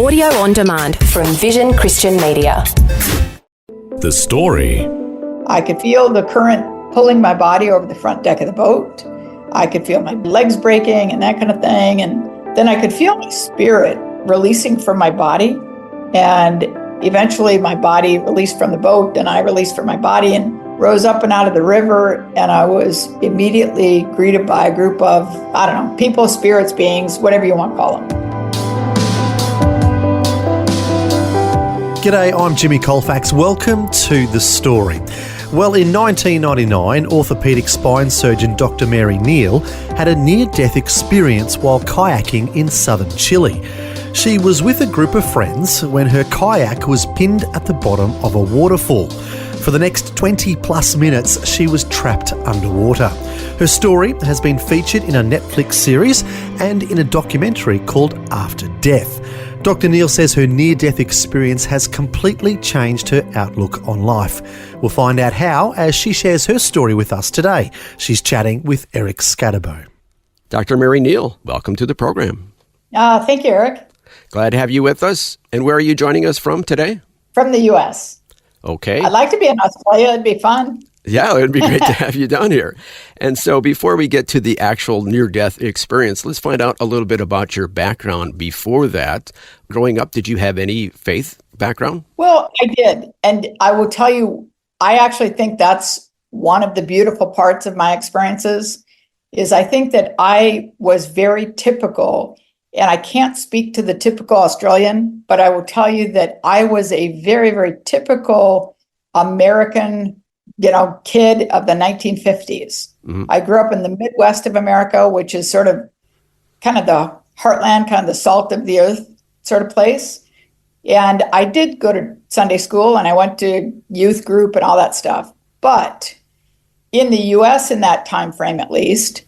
Audio on demand from Vision Christian Media. The story. I could feel the current pulling my body over the front deck of the boat. I could feel my legs breaking and that kind of thing. And then I could feel my spirit releasing from my body. And eventually my body released from the boat and I released from my body and rose up and out of the river. And I was immediately greeted by a group of, people, spirits, beings, whatever you want to call them. G'day, I'm Jimmy Colfax. Welcome to The Story. Well, in 1999, orthopedic spine surgeon Dr Mary Neal had a near-death experience while kayaking in Southern Chile. She was with a group of friends when her kayak was pinned at the bottom of a waterfall. For the next 20 plus minutes, she was trapped underwater. Her story has been featured in a Netflix series and in a documentary called After Death. Dr Neal says her near-death experience has completely changed her outlook on life. We'll find out how as she shares her story with us today. She's chatting with Eric Scatterbo. Dr. Mary Neal, welcome to the program. Thank you, Eric. Glad to have you with us. And where are you joining us from today? From the U.S. Okay. I'd like to be in Australia. It'd be fun. Yeah, it would be great to have you down here. And so before we get to the actual near-death experience, let's find out a little bit about your background before that. Growing up, did you have any faith background? Well, I did. And I will tell you, I actually think that's one of the beautiful parts of my experiences is I think that I was very typical, and I can't speak to the typical Australian, but I will tell you that I was a very, very typical American kid of the 1950s. Mm-hmm. I grew up in the Midwest of America, which is sort of kind of the heartland, kind of the salt of the earth sort of place. And I did go to Sunday school and I went to youth group and all that stuff. But in the US in that time frame, at least,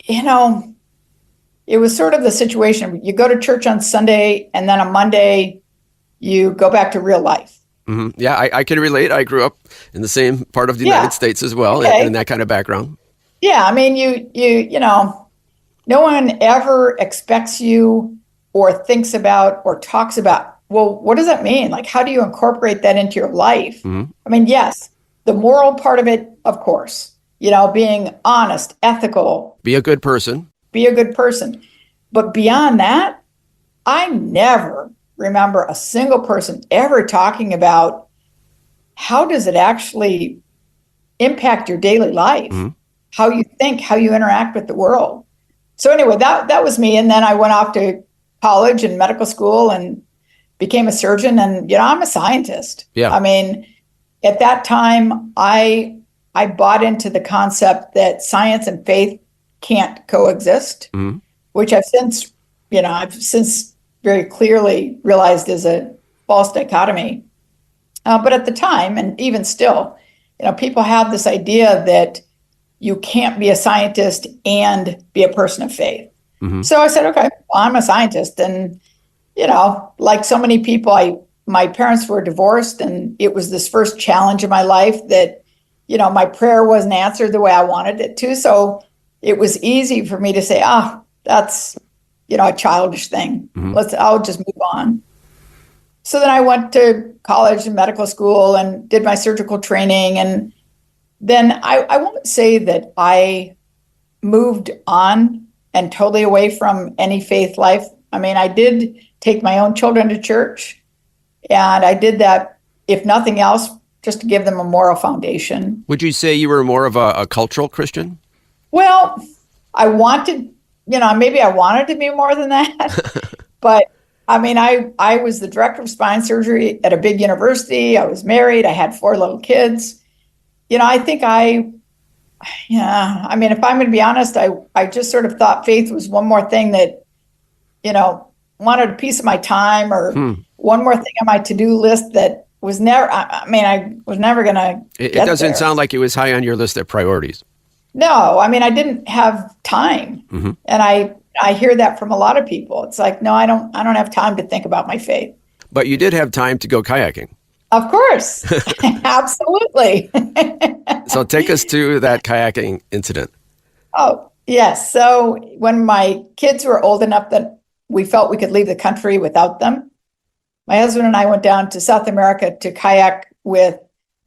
it was sort of the situation. You go to church on Sunday and then on Monday, you go back to real life. Mm-hmm. Yeah, I can relate. I grew up in the same part of the United States as well, okay. in that kind of background. Yeah, I mean, no one ever expects you or thinks about or talks about, well, what does that mean? Like, how do you incorporate that into your life? Mm-hmm. I mean, yes, the moral part of it, of course, being honest, ethical. Be a good person. But beyond that, I never remember a single person ever talking about how does it actually impact your daily life, mm-hmm. how you think, how you interact with the world. So anyway, that was me. And then I went off to college and medical school and became a surgeon. And, I'm a scientist. Yeah. I mean, at that time, I bought into the concept that science and faith can't coexist, mm-hmm. which I've since very clearly realized is a false dichotomy. But at the time, and even still, people have this idea that you can't be a scientist and be a person of faith. Mm-hmm. So I said, okay, well, I'm a scientist. And, like so many people, my parents were divorced, and it was this first challenge in my life that, my prayer wasn't answered the way I wanted it to. So it was easy for me to say, that's a childish thing. Mm-hmm. I'll just move on. So then I went to college and medical school and did my surgical training. And then I won't say that I moved on and totally away from any faith life. I mean, I did take my own children to church, and I did that, if nothing else, just to give them a moral foundation. Would you say you were more of a cultural Christian? Well, I wanted to be more than that, but I mean, I was the director of spine surgery at a big university. I was married. I had 4 little kids. I think if I'm going to be honest, I just sort of thought faith was one more thing that, wanted a piece of my time or one more thing on my to-do list that was never, I was never going to It doesn't sound like it was high on your list of priorities. No, I mean, I didn't have time. Mm-hmm. And I hear that from a lot of people. It's like, no, I don't have time to think about my faith. But you did have time to go kayaking. Of course. Absolutely. So take us to that kayaking incident. Oh, yes. So when my kids were old enough that, we felt we could leave the country without them. My husband and I went down to South America to kayak with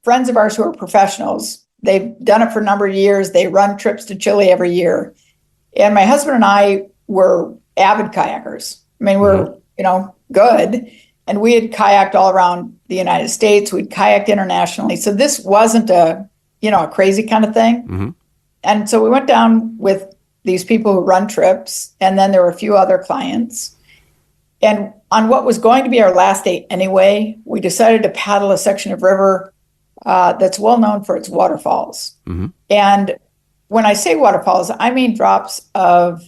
friends of ours who are professionals. They've done it for a number of years. They run trips to Chile every year. And my husband and I were avid kayakers. I mean, we're, good. And we had kayaked all around the United States. We'd kayaked internationally. So this wasn't a crazy kind of thing. Mm-hmm. And so we went down with these people who run trips. And then there were a few other clients. And on what was going to be our last day anyway, we decided to paddle a section of river that's well known for its waterfalls. Mm-hmm. And when I say waterfalls, I mean drops of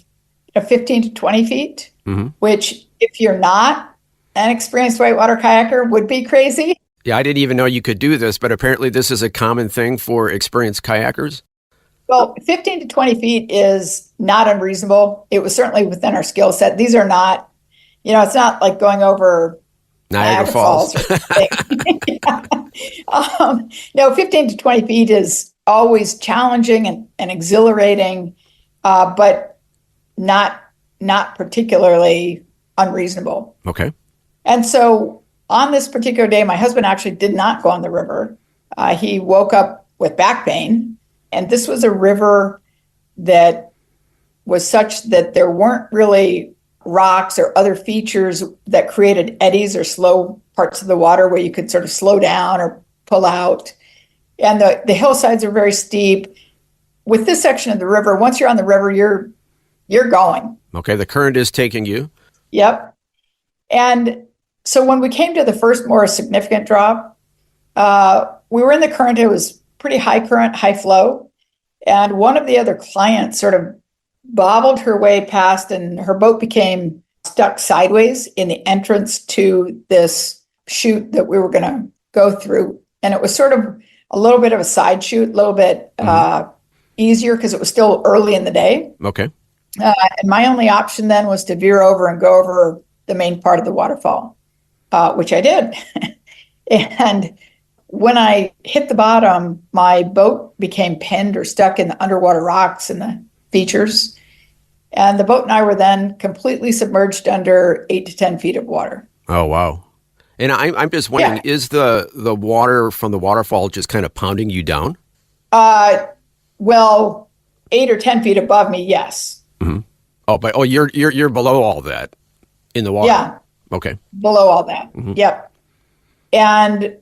15 to 20 feet, mm-hmm. which if you're not an experienced whitewater kayaker would be crazy. Yeah, I didn't even know you could do this, but apparently this is a common thing for experienced kayakers. Well, 15 to 20 feet is not unreasonable. It was certainly within our skill set. These are not, it's not like going over Niagara Falls. Or something. No, 15 to 20 feet is always challenging and exhilarating, but not particularly unreasonable. Okay. And so on this particular day, my husband actually did not go on the river. He woke up with back pain, and this was a river that was such that there weren't really rocks or other features that created eddies or slow parts of the water where you could sort of slow down or pull out. And the hillsides are very steep. With this section of the river, once you're on the river, you're going. Okay, the current is taking you. Yep. And so when we came to the first more significant drop, we were in the current. It was pretty high current, high flow. And one of the other clients sort of bobbled her way past, and her boat became stuck sideways in the entrance to this chute that we were going to go through. And it was sort of a little bit of a side chute, a little bit easier because it was still early in the day. Okay. And my only option then was to veer over and go over the main part of the waterfall, which I did. And when I hit the bottom, my boat became pinned or stuck in the underwater rocks and the features. And the boat and I were then completely submerged under 8 to 10 feet of water. Oh, wow. And I'm just wondering, is the water from the waterfall just kind of pounding you down? Well, 8 or 10 feet above me, yes. Mm-hmm. Oh, but you're below all that in the water. Yeah. Okay. Below all that. Mm-hmm. Yep. And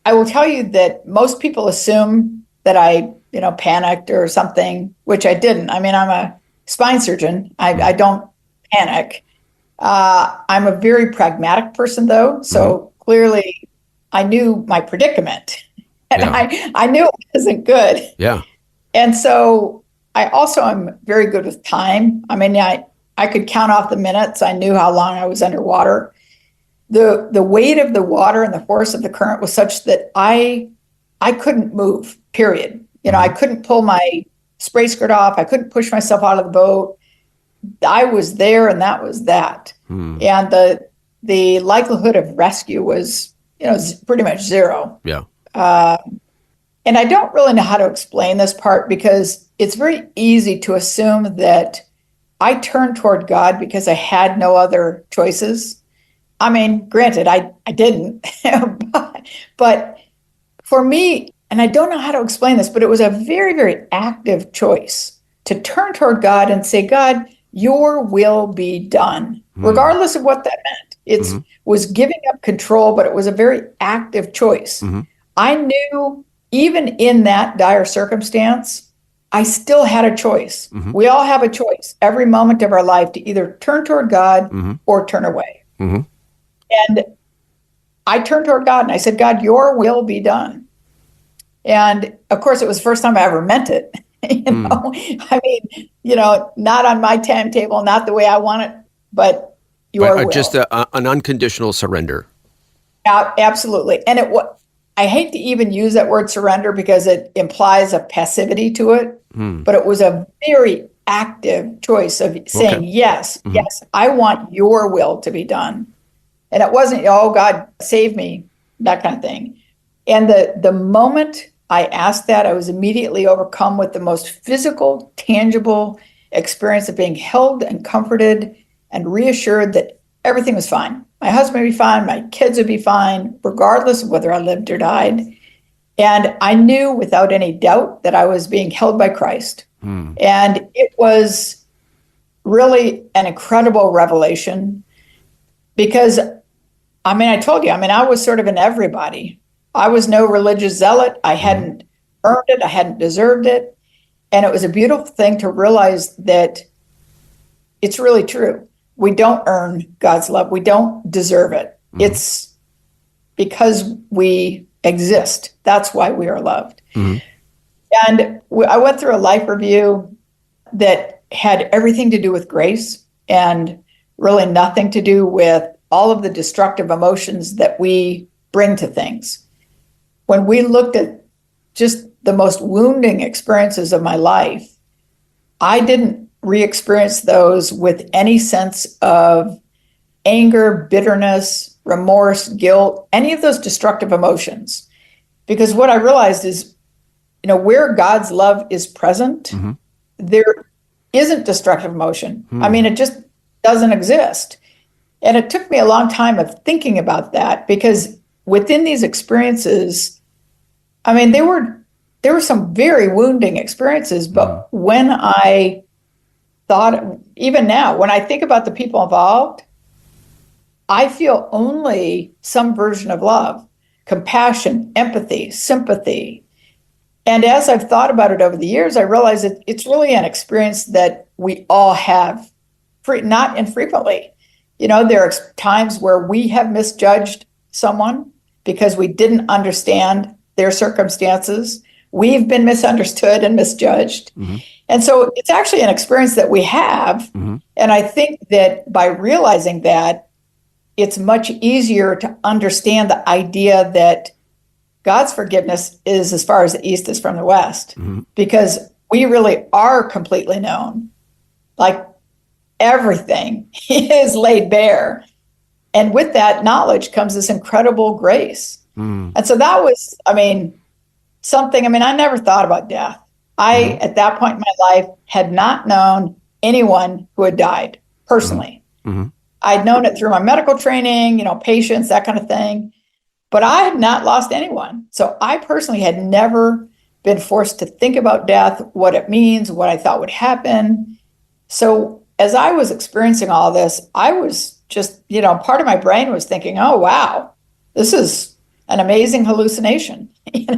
I will tell you that most people assume that I, panicked or something, which I didn't. I mean, I'm a spine surgeon. I don't panic. I'm a very pragmatic person, though. So clearly I knew my predicament, and I knew it wasn't good. Yeah. And so I also am very good with time. I mean, I could count off the minutes. I knew how long I was underwater. The weight of the water and the force of the current was such that I couldn't move, period. I couldn't pull my spray skirt off. I couldn't push myself out of the boat. I was there, and that was that. And the likelihood of rescue was, pretty much zero. Yeah. And I don't really know how to explain this part because it's very easy to assume that I turned toward God because I had no other choices. I mean, granted, I didn't, but for me, and I don't know how to explain this, but it was a very, very active choice to turn toward God and say, God, your will be done, regardless of what that meant. It was giving up control, but it was a very active choice. I knew even in that dire circumstance, I still had a choice. We all have a choice every moment of our life to either turn toward God or turn away. And I turned toward God and I said, God, your will be done. And of course, it was the first time I ever meant it. I mean, not on my timetable, not the way I want it, but your will. Just an unconditional surrender. Absolutely. And I hate to even use that word surrender because it implies a passivity to it, but it was a very active choice of saying, yes, I want your will to be done. And it wasn't, oh, God, save me, that kind of thing. And the moment I asked that, I was immediately overcome with the most physical, tangible experience of being held and comforted and reassured everything was fine. My husband would be fine. My kids would be fine, regardless of whether I lived or died. And I knew without any doubt that I was being held by Christ. And it was really an incredible revelation because, I told you, I was sort of an everybody. I was no religious zealot. I hadn't earned it. I hadn't deserved it. And it was a beautiful thing to realize that it's really true. We don't earn God's love. We don't deserve it. It's because we exist. That's why we are loved. And I went through a life review that had everything to do with grace and really nothing to do with all of the destructive emotions that we bring to things. When we looked at just the most wounding experiences of my life, I didn't re-experience those with any sense of anger, bitterness, remorse, guilt, any of those destructive emotions. Because what I realized is, where God's love is present, there isn't destructive emotion. It just doesn't exist. And it took me a long time of thinking about that because within these experiences, there were some very wounding experiences, but when I thought, even now, when I think about the people involved, I feel only some version of love, compassion, empathy, sympathy. And as I've thought about it over the years, I realize that it's really an experience that we all have, not infrequently. There are times where we have misjudged someone because we didn't understand their circumstances. We've been misunderstood and misjudged. And so it's actually an experience that we have. And I think that by realizing that, it's much easier to understand the idea that God's forgiveness is as far as the east is from the west, because we really are completely known. Like everything is laid bare. And with that knowledge comes this incredible grace. And so that was, something, I never thought about death. I, at that point in my life, had not known anyone who had died personally. I'd known it through my medical training, patients, that kind of thing. But I had not lost anyone. So I personally had never been forced to think about death, what it means, what I thought would happen. So as I was experiencing all this, I was just, part of my brain was thinking, oh, wow, this is an amazing hallucination.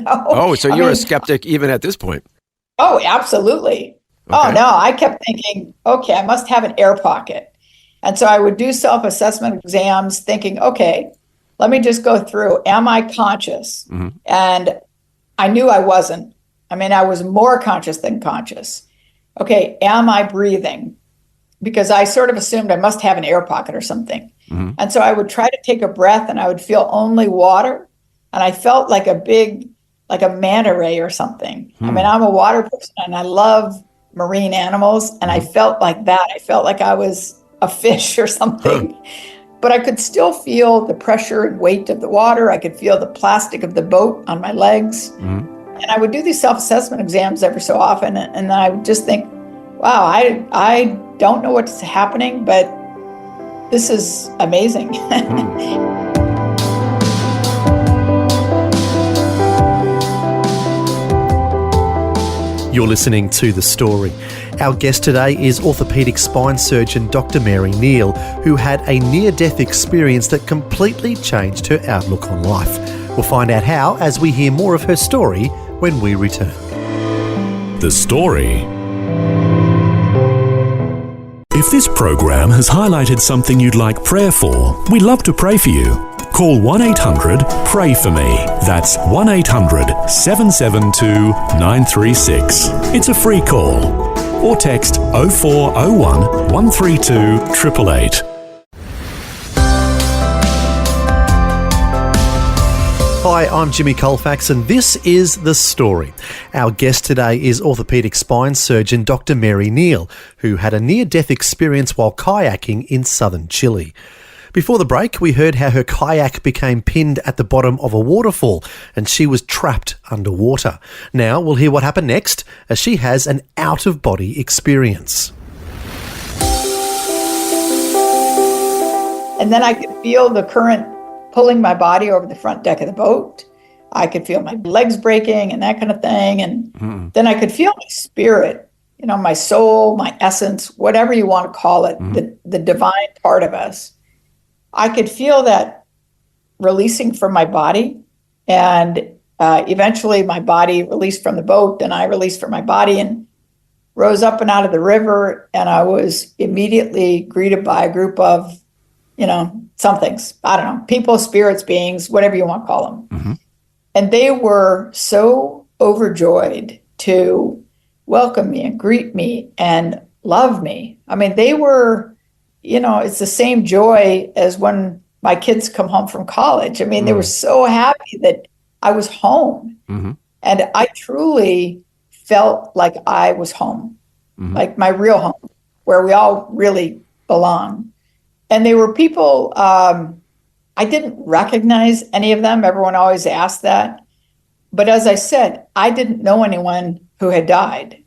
Oh, so you're a skeptic even at this point? Oh, absolutely. Okay. Oh, no, I kept thinking, okay, I must have an air pocket. And so I would do self-assessment exams thinking, okay, let me just go through. Am I conscious? And I knew I wasn't. I was more conscious than conscious. Okay, am I breathing? Because I sort of assumed I must have an air pocket or something. And so I would try to take a breath and I would feel only water. And I felt like a manta ray or something. I'm a water person and I love marine animals. And I felt like that. I felt like I was a fish or something. But I could still feel the pressure and weight of the water. I could feel the plastic of the boat on my legs. And I would do these self-assessment exams every so often. And I would just think, wow, I don't know what's happening, but this is amazing. You're listening to The Story. Our guest today is orthopedic spine surgeon Dr Mary Neal, who had a near-death experience that completely changed her outlook on life. We'll find out how as we hear more of her story when we return. The Story. If this program has highlighted something you'd like prayer for, we'd love to pray for you. Call 1-800-PRAY-FOR-ME. That's 1-800-772-936. It's a free call. Or text 0401 132 888. Hi, I'm Jimmy Colfax and this is The Story. Our guest today is orthopedic spine surgeon Dr Mary Neal, who had a near-death experience while kayaking in Southern Chile. Before the break, we heard how her kayak became pinned at the bottom of a waterfall and she was trapped underwater. Now we'll hear what happened next as she has an out-of-body experience. And then I could feel the current pulling my body over the front deck of the boat. I could feel my legs breaking and that kind of thing. And then I could feel my spirit, my soul, my essence, whatever you want to call it, the divine part of us. I could feel that releasing from my body. And eventually my body released from the boat, and I released from my body and rose up and out of the river. And I was immediately greeted by a group of, somethings, I don't know, people, spirits, beings, whatever you want to call them. And they were so overjoyed to welcome me and greet me and love me. I mean, they were, it's the same joy as when my kids come home from college. I mean, they were so happy that I was home. And I truly felt like I was home, like my real home, where we all really belong. And they were people, I didn't recognize any of them. Everyone always asked that. But as I said, I didn't know anyone who had died.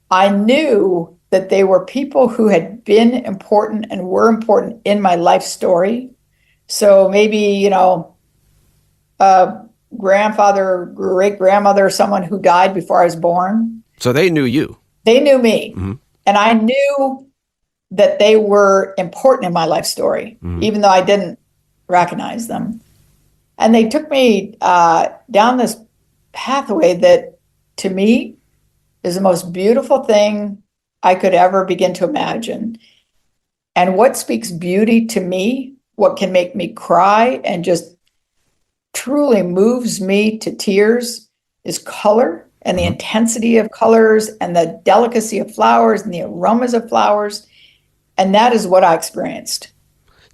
I knew that they were people who had been important and were important in my life story. So maybe, a grandfather, great-grandmother, someone who died before I was born. So they knew you. They knew me. And I knew that they were important in my life story, even though I didn't recognize them. And they took me down this pathway that, to me, is the most beautiful thing I could ever begin to imagine. And what speaks beauty to me, what can make me cry and just truly moves me to tears, is color and the intensity of colors and the delicacy of flowers and the aromas of flowers. And that is what I experienced.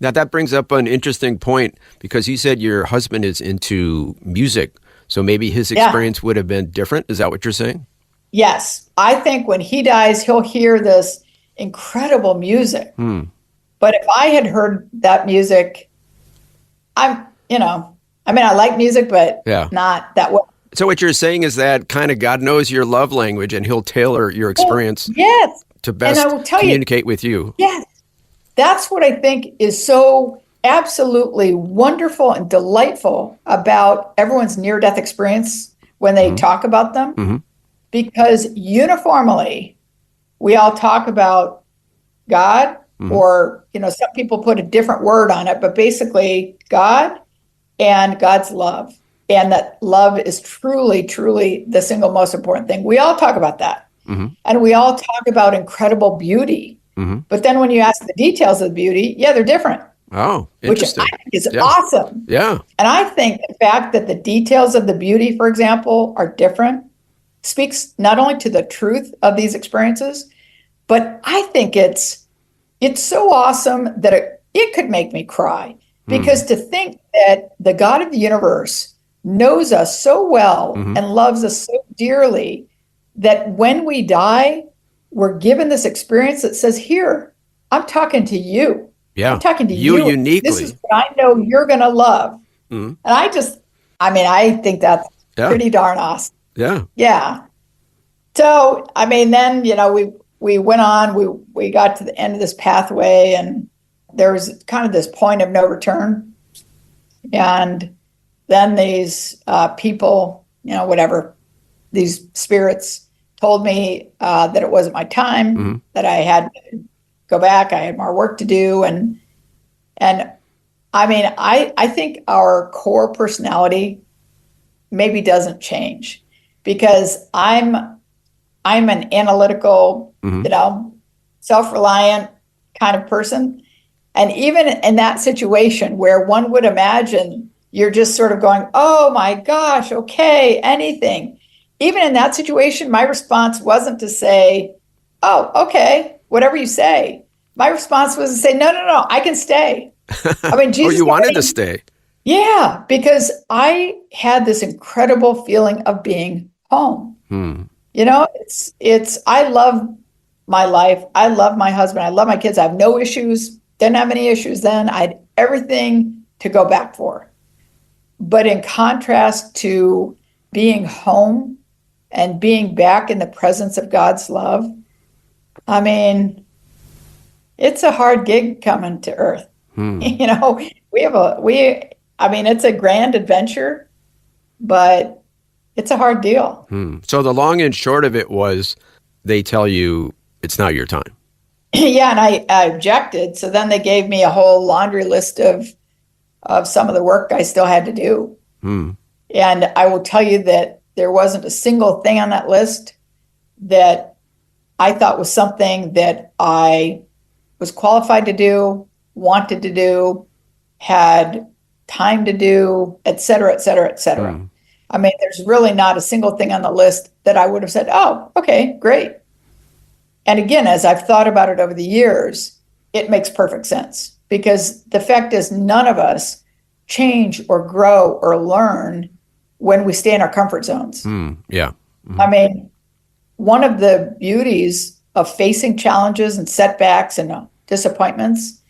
Now, that brings up an interesting point, because you said your husband is into music. So maybe his experience would have been different. Is that what you're saying? Yes. I think when he dies, he'll hear this incredible music. But if I had heard that music, I like music, but not that well. So what you're saying is that kind of God knows your love language, and he'll tailor your experience to best communicate with you. Yes. That's what I think is so absolutely wonderful and delightful about everyone's near-death experience when they talk about them. Because uniformly, we all talk about God, or, some people put a different word on it, but basically God and God's love. And that love is truly, truly the single most important thing. We all talk about that. And we all talk about incredible beauty. But then when you ask the details of the beauty, they're different. Oh, interesting. Which I think is awesome. Yeah. And I think the fact that the details of the beauty, for example, are different speaks not only to the truth of these experiences, but I think it's so awesome that it could make me cry. Because to think that the God of the universe knows us so well and loves us so dearly that when we die, we're given this experience that says, here, I'm talking to you. Yeah. I'm talking to you uniquely. This is what I know you're going to love. And I think that's pretty darn awesome. Yeah. Yeah. So, then, we went on, we got to the end of this pathway, and there was kind of this point of no return. And then these people, these spirits told me that it wasn't my time, that I had to go back. I had more work to do. And I think our core personality maybe doesn't change, because I'm an analytical, self-reliant kind of person. And even in that situation where one would imagine you're just sort of going, oh my gosh, okay, anything. Even in that situation, my response wasn't to say, oh, okay, whatever you say. My response was to say, no, I can stay. Jesus. You wanted to stay. Yeah, because I had this incredible feeling of being home. I love my life. I love my husband. I love my kids. I have no issues. Didn't have any issues then. I had everything to go back for. But in contrast to being home and being back in the presence of God's love, it's a hard gig coming to earth. You know, I mean, it's a grand adventure, but it's a hard deal. So the long and short of it was they tell you it's not your time. Yeah, and I objected. So then they gave me a whole laundry list of some of the work I still had to do. And I will tell you that there wasn't a single thing on that list that I thought was something that I was qualified to do, wanted to do, had time to do, et cetera, et cetera, et cetera. I mean, there's really not a single thing on the list that I would have said, oh, okay, great. And again, as I've thought about it over the years, it makes perfect sense, because the fact is none of us change or grow or learn when we stay in our comfort zones. Yeah. I mean, one of the beauties of facing challenges and setbacks and disappointments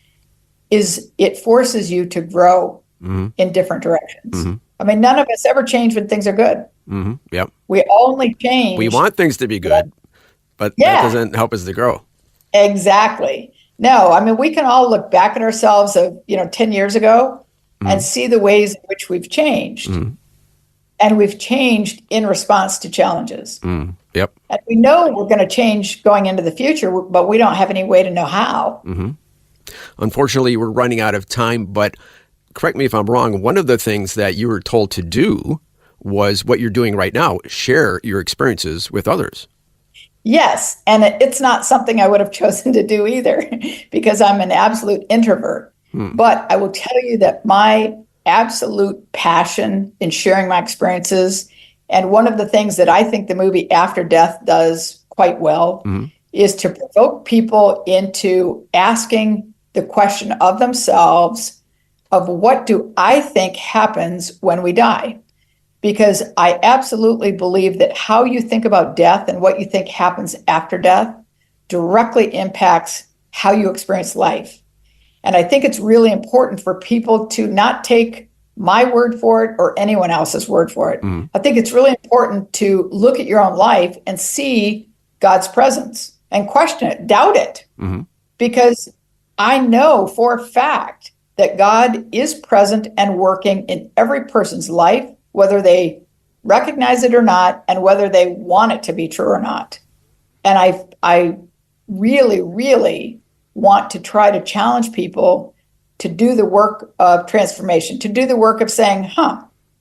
is it forces you to grow in different directions. I mean, none of us ever change when things are good. Yep. We only change. We want things to be good, but that doesn't help us to grow. Exactly. No, I mean, we can all look back at ourselves of, 10 years ago and see the ways in which we've changed. And we've changed in response to challenges. Yep. And we know we're going to change going into the future, but we don't have any way to know how. Unfortunately, we're running out of time, but correct me if I'm wrong. One of the things that you were told to do was what you're doing right now, share your experiences with others. Yes. And it's not something I would have chosen to do either, because I'm an absolute introvert. But I will tell you that my absolute passion in sharing my experiences, and one of the things that I think the movie After Death does quite well, is to provoke people into asking the question of themselves of what do I think happens when we die? Because I absolutely believe that how you think about death and what you think happens after death directly impacts how you experience life. And I think it's really important for people to not take my word for it or anyone else's word for it. I think it's really important to look at your own life and see God's presence and question it, doubt it. Because I know for a fact that God is present and working in every person's life, whether they recognize it or not, and whether they want it to be true or not. And I really, really want to try to challenge people to do the work of transformation, to do the work of saying,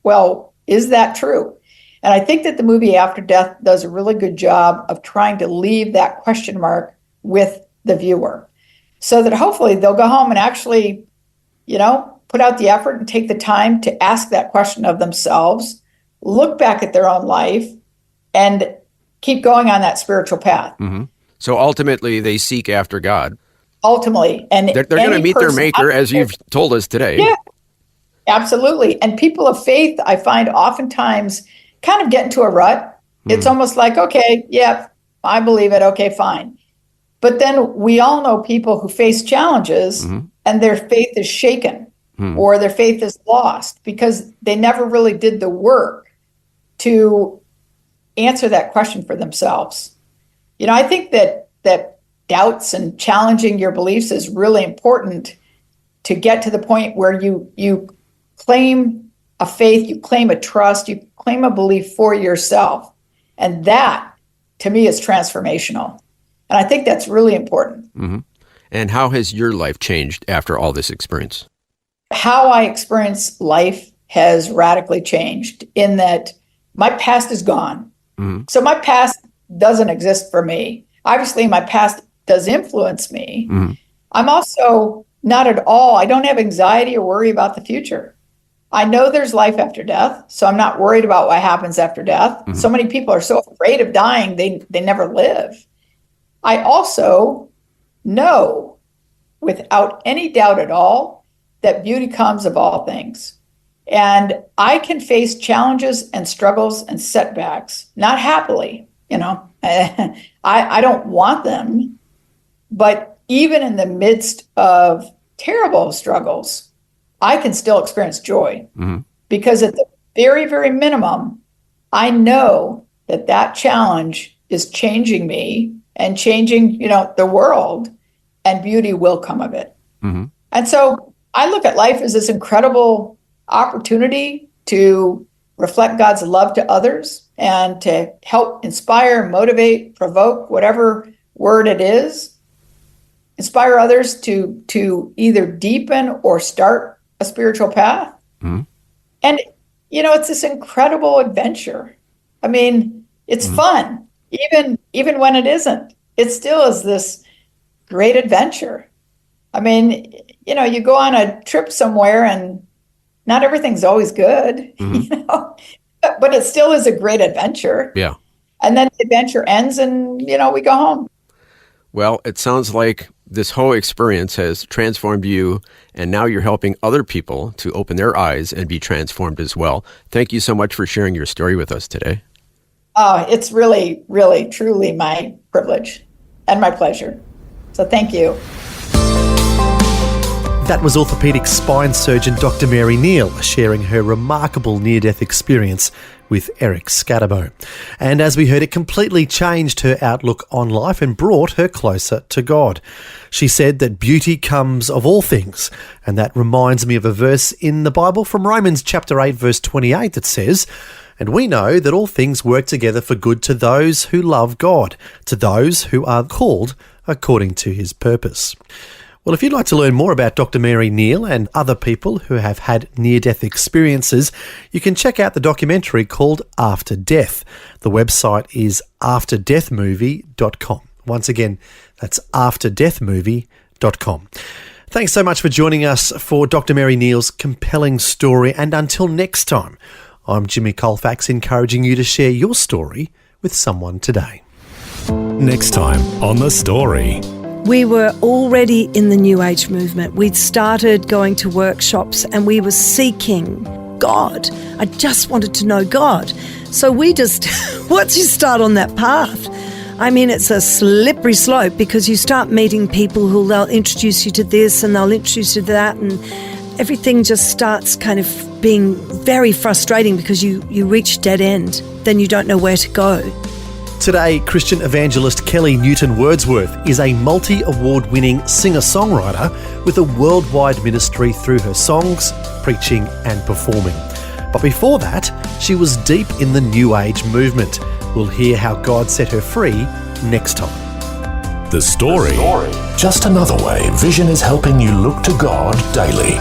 well, is that true? And I think that the movie After Death does a really good job of trying to leave that question mark with the viewer, so that hopefully they'll go home and actually, put out the effort and take the time to ask that question of themselves, look back at their own life, and keep going on that spiritual path. So ultimately, they seek after God. Ultimately. And they're going to meet their maker, as you've told us today. Yeah, absolutely. And people of faith, I find oftentimes kind of get into a rut. It's almost like, okay, yeah, I believe it. Okay, fine. But then we all know people who face challenges and their faith is shaken or their faith is lost because they never really did the work to answer that question for themselves. I think that doubts and challenging your beliefs is really important to get to the point where you claim a faith, you claim a trust, you claim a belief for yourself. And that, to me, is transformational. And I think that's really important. And how has your life changed after all this experience? How I experience life has radically changed in that my past is gone. So my past doesn't exist for me. Obviously, my past does influence me. I'm also not at all, I don't have anxiety or worry about the future. I know there's life after death, so I'm not worried about what happens after death. So many people are so afraid of dying, they never live. I also know, without any doubt at all, that beauty comes of all things. And I can face challenges and struggles and setbacks, not happily, I don't want them. But even in the midst of terrible struggles, I can still experience joy because at the very, very minimum, I know that challenge is changing me and changing, the world, and beauty will come of it. And so I look at life as this incredible opportunity to reflect God's love to others and to help inspire, motivate, provoke, whatever word it is, inspire others to either deepen or start a spiritual path. Mm-hmm. And, it's this incredible adventure. I mean, it's fun, even when it isn't. It still is this great adventure. I mean, you go on a trip somewhere and not everything's always good, but it still is a great adventure. Yeah. And then the adventure ends and, we go home. Well, it sounds like this whole experience has transformed you, and now you're helping other people to open their eyes and be transformed as well. Thank you so much for sharing your story with us today. Oh, it's really, really, truly my privilege and my pleasure. So thank you. That was orthopedic spine surgeon Dr Mary Neal sharing her remarkable near-death experience with Eric Scatterbo. And as we heard, it completely changed her outlook on life and brought her closer to God. She said that beauty comes of all things, and that reminds me of a verse in the Bible from Romans chapter 8 verse 28 that says, "And we know that all things work together for good to those who love God, to those who are called according to his purpose." Well, if you'd like to learn more about Dr. Mary Neal and other people who have had near-death experiences, you can check out the documentary called After Death. The website is afterdeathmovie.com. Once again, that's afterdeathmovie.com. Thanks so much for joining us for Dr. Mary Neal's compelling story. And until next time, I'm Jimmy Colfax, encouraging you to share your story with someone today. Next time on The Story. We were already in the New Age movement. We'd started going to workshops and we were seeking God. I just wanted to know God. So we just, once you start on that path, I mean, it's a slippery slope because you start meeting people who they'll introduce you to this and they'll introduce you to that, and everything just starts kind of being very frustrating because you reach dead end. Then you don't know where to go. Today, Christian evangelist Kelly Newton Wordsworth is a multi-award-winning singer-songwriter with a worldwide ministry through her songs, preaching and performing. But before that, she was deep in the New Age movement. We'll hear how God set her free next time. The Story. Just another way Vision is helping you look to God daily.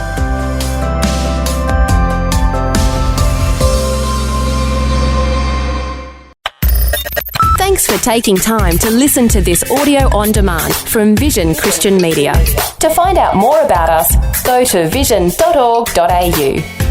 Thanks for taking time to listen to this audio on demand from Vision Christian Media. To find out more about us, go to vision.org.au.